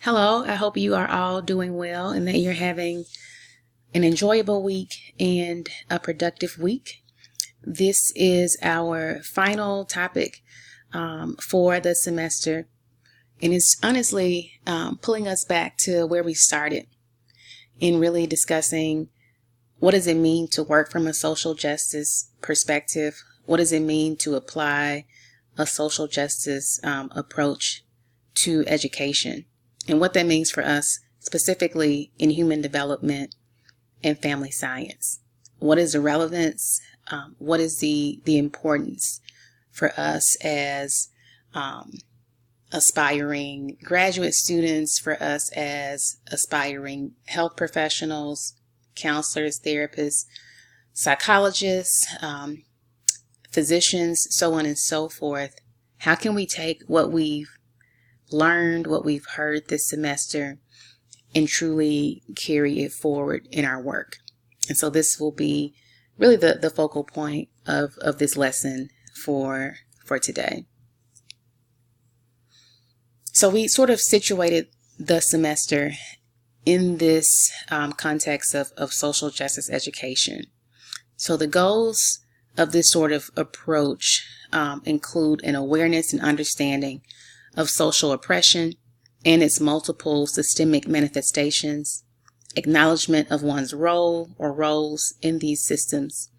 Hello, I hope you are all doing well and that you're having an enjoyable week and a productive week. This is our final topic for the semester, and it's honestly pulling us back to where we started in really discussing what does it mean to work from a social justice perspective? What does it mean to apply a social justice approach to education? And what that means for us specifically in human development and family science. What is the relevance? What is the importance for us as aspiring graduate students, for us as aspiring health professionals, counselors, therapists, psychologists, physicians, so on and so forth? How can we take what we've learned, what we've heard this semester, and truly carry it forward in our work? And so this will be really the focal point of this lesson for today. So we sort of situated the semester in this context of social justice education. So the goals of this sort of approach include an awareness and understanding of social oppression and its multiple systemic manifestations, acknowledgement of one's role or roles in these systems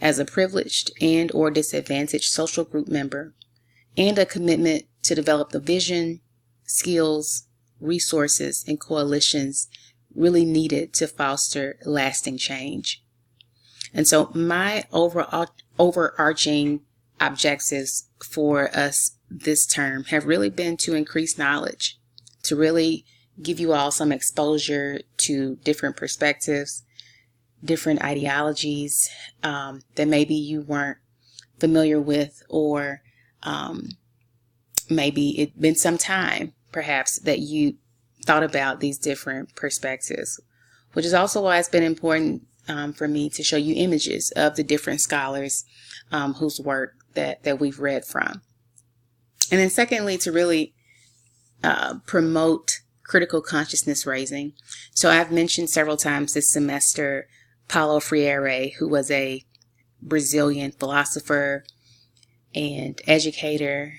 as a privileged and or disadvantaged social group member, and a commitment to develop the vision, skills, resources, and coalitions really needed to foster lasting change. And so my overarching objectives for us this term have really been to increase knowledge, to really give you all some exposure to different perspectives, different ideologies that maybe you weren't familiar with, or maybe it's been some time perhaps that you thought about these different perspectives, which is also why it's been important for me to show you images of the different scholars whose work that we've read from. And then secondly, to really promote critical consciousness raising. So I've mentioned several times this semester Paulo Freire, who was a Brazilian philosopher and educator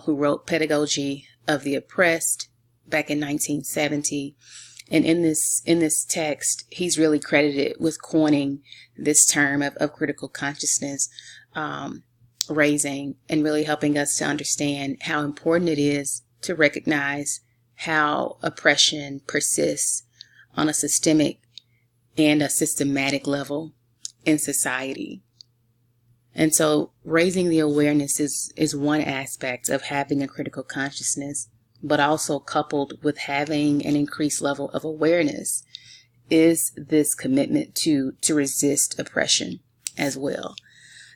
who wrote Pedagogy of the Oppressed back in 1970. And in this text, he's really credited with coining this term of critical consciousness raising, and really helping us to understand how important it is to recognize how oppression persists on a systemic and a systematic level in society. And so raising the awareness is one aspect of having a critical consciousness, but also coupled with having an increased level of awareness is this commitment to resist oppression as well.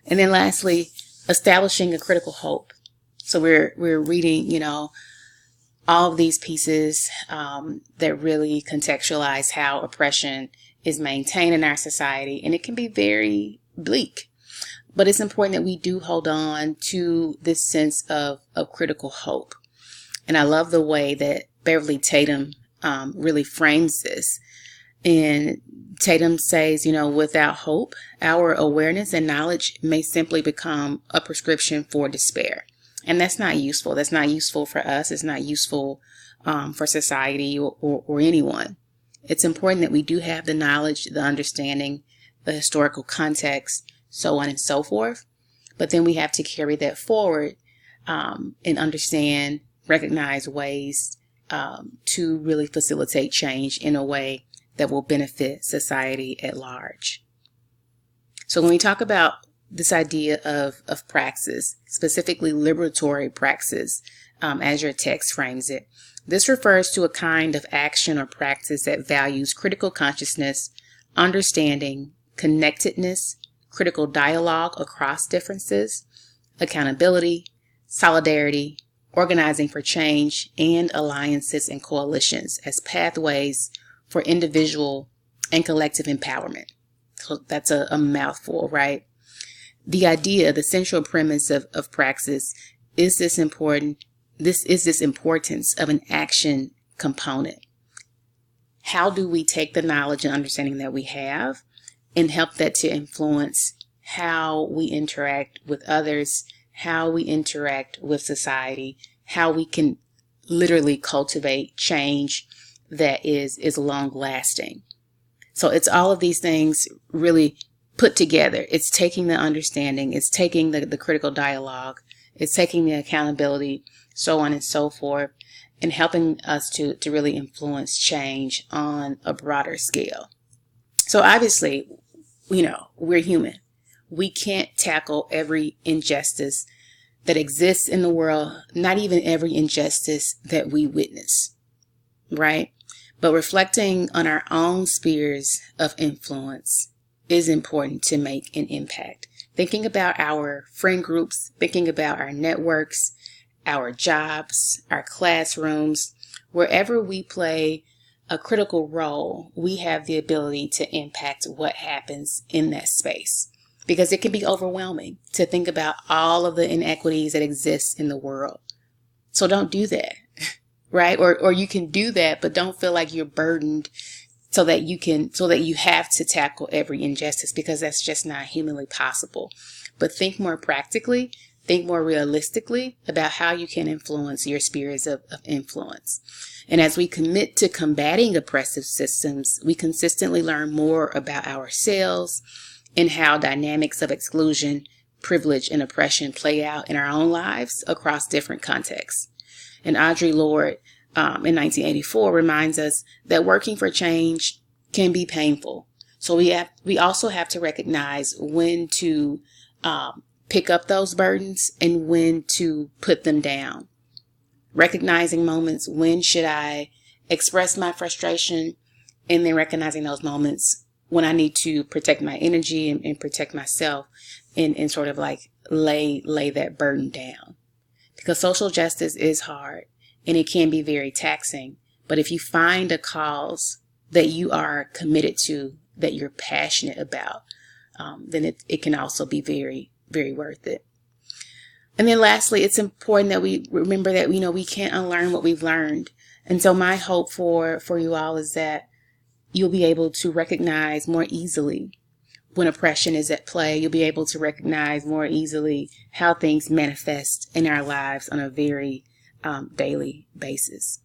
And then lastly, establishing a critical hope. So we're reading, all of these pieces that really contextualize how oppression is maintained in our society, and it can be very bleak. But it's important that we do hold on to this sense of critical hope. And I love the way that Beverly Tatum really frames this. And Tatum says, without hope, our awareness and knowledge may simply become a prescription for despair. And that's not useful. That's not useful for us. It's not useful for society or anyone. It's important that we do have the knowledge, the understanding, the historical context, so on and so forth. But then we have to carry that forward and understand, recognize ways to really facilitate change in a way that will benefit society at large. So when we talk about this idea of praxis, specifically liberatory praxis, as your text frames it, this refers to a kind of action or practice that values critical consciousness, understanding, connectedness, critical dialogue across differences, accountability, solidarity, organizing for change, and alliances and coalitions as pathways for individual and collective empowerment. So that's a mouthful, right? The idea, the central premise of praxis is this importance of an action component. How do we take the knowledge and understanding that we have and help that to influence how we interact with others, how we interact with society, how we can literally cultivate change that is long lasting. So it's all of these things really put together. It's taking the understanding, it's taking the critical dialogue, it's taking the accountability, so on and so forth, and helping us to really influence change on a broader scale. So obviously, we're human. We can't tackle every injustice that exists in the world, not even every injustice that we witness, right? But reflecting on our own spheres of influence is important to make an impact. Thinking about our friend groups, thinking about our networks, our jobs, our classrooms, wherever we play a critical role, we have the ability to impact what happens in that space. Because it can be overwhelming to think about all of the inequities that exist in the world. So don't do that, right? Or you can do that, but don't feel like you're burdened so that you have to tackle every injustice, because that's just not humanly possible. But think more practically, think more realistically about how you can influence your spheres of influence. And as we commit to combating oppressive systems, we consistently learn more about ourselves and how dynamics of exclusion, privilege, and oppression play out in our own lives across different contexts. And Audre Lorde in 1984 reminds us that working for change can be painful. So we also have to recognize when to pick up those burdens and when to put them down. Recognizing moments, when should I express my frustration, and then recognizing those moments when I need to protect my energy and protect myself and sort of like lay that burden down. Because social justice is hard and it can be very taxing. But if you find a cause that you are committed to, that you're passionate about, then it can also be very, very worth it. And then lastly, it's important that we remember that, we can't unlearn what we've learned. And so my hope for you all is that you'll be able to recognize more easily when oppression is at play. You'll be able to recognize more easily how things manifest in our lives on a very daily basis.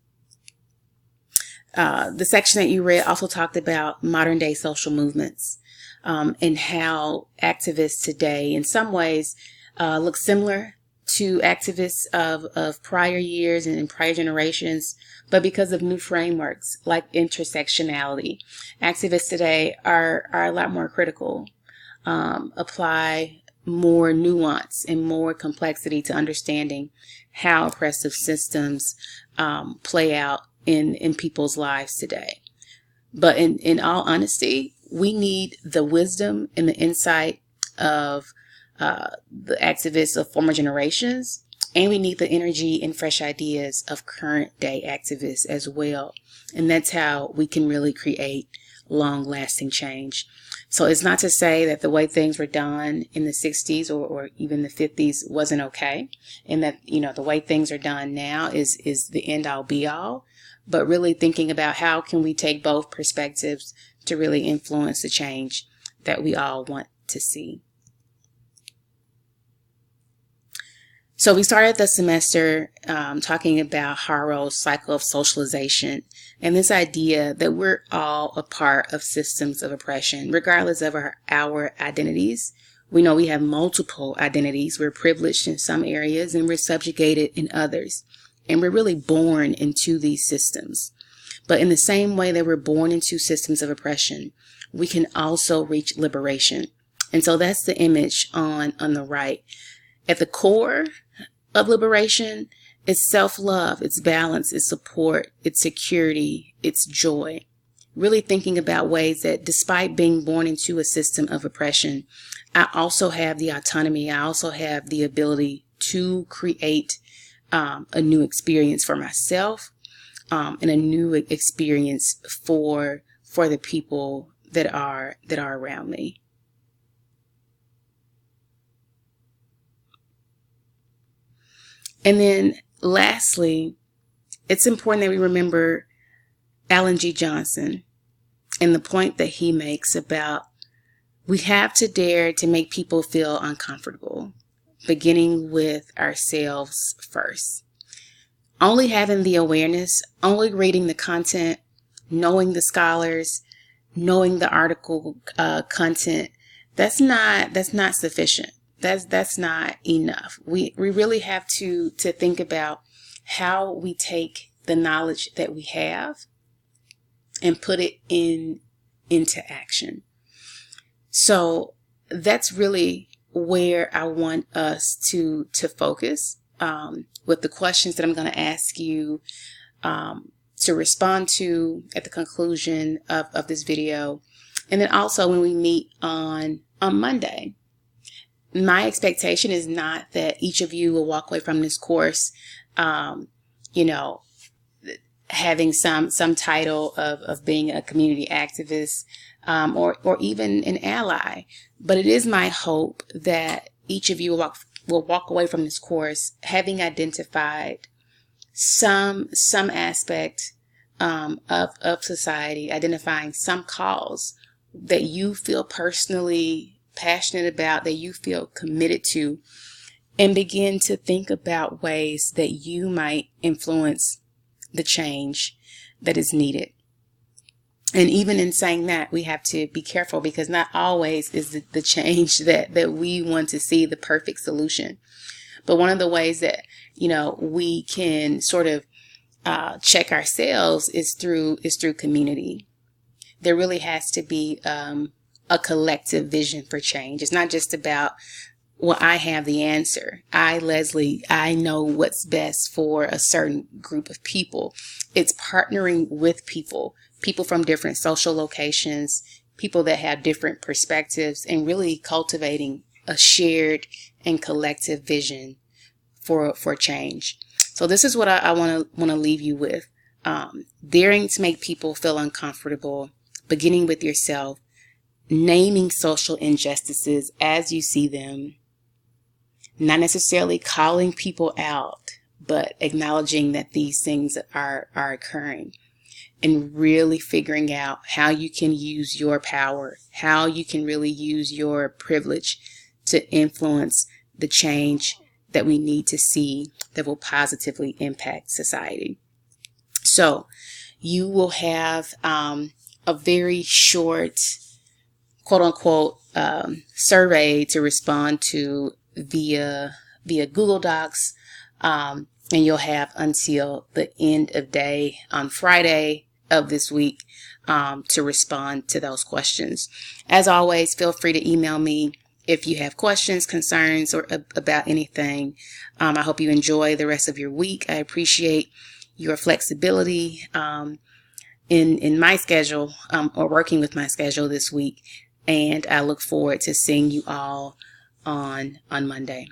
The section that you read also talked about modern day social movements and how activists today in some ways look similar to activists of prior years and in prior generations, but because of new frameworks like intersectionality, activists today are a lot more critical, apply more nuance and more complexity to understanding how oppressive systems play out in people's lives today. But in all honesty, we need the wisdom and the insight of the activists of former generations, and we need the energy and fresh ideas of current day activists as well. And that's how we can really create long lasting change. So it's not to say that the way things were done in the 60s or even the 50s wasn't okay, and that, the way things are done now is the end all be all, but really thinking about how can we take both perspectives to really influence the change that we all want to see. So we started the semester talking about Harrow's cycle of socialization and this idea that we're all a part of systems of oppression, regardless of our identities. We know we have multiple identities. We're privileged in some areas and we're subjugated in others. And we're really born into these systems. But in the same way that we're born into systems of oppression, we can also reach liberation. And so that's the image on the right. At the core of liberation, it's self-love, it's balance, it's support, it's security, it's joy. Really thinking about ways that despite being born into a system of oppression, I also have the autonomy, I also have the ability to create a new experience for myself and a new experience for the people that are around me. And then lastly, it's important that we remember Alan G. Johnson and the point that he makes about we have to dare to make people feel uncomfortable, beginning with ourselves first. Only having the awareness, only reading the content, knowing the scholars, knowing the article content, that's not sufficient. That's not enough. We really have to think about how we take the knowledge that we have and put it into action. So that's really where I want us to focus with the questions that I'm going to ask you to respond to at the conclusion of this video. And then also when we meet on Monday. My expectation is not that each of you will walk away from this course, having some title of being a community activist or even an ally. But it is my hope that each of you will walk away from this course having identified some aspect of society, identifying some cause that you feel personally passionate about, that you feel committed to, and begin to think about ways that you might influence the change that is needed. And even in saying that, we have to be careful, because not always is the change that we want to see the perfect solution. But one of the ways that, we can sort of check ourselves is through community. There really has to be a collective vision for change. It's not just about, well, I have the answer. Leslie, I know what's best for a certain group of people. It's partnering with people from different social locations, people that have different perspectives, and really cultivating a shared and collective vision for change. So this is what I want to leave you with. Daring to make people feel uncomfortable, beginning with yourself, naming social injustices as you see them, not necessarily calling people out, but acknowledging that these things are occurring, and really figuring out how you can use your power, how you can really use your privilege to influence the change that we need to see that will positively impact society. So you will have a very short, quote unquote, survey to respond to via Google Docs. And you'll have until the end of day on Friday of this week to respond to those questions. As always, feel free to email me if you have questions, concerns, or about anything. I hope you enjoy the rest of your week. I appreciate your flexibility in my schedule or working with my schedule this week. And I look forward to seeing you all on Monday.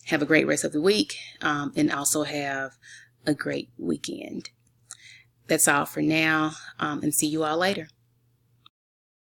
Have a great rest of the week and also have a great weekend. That's all for now, and see you all later.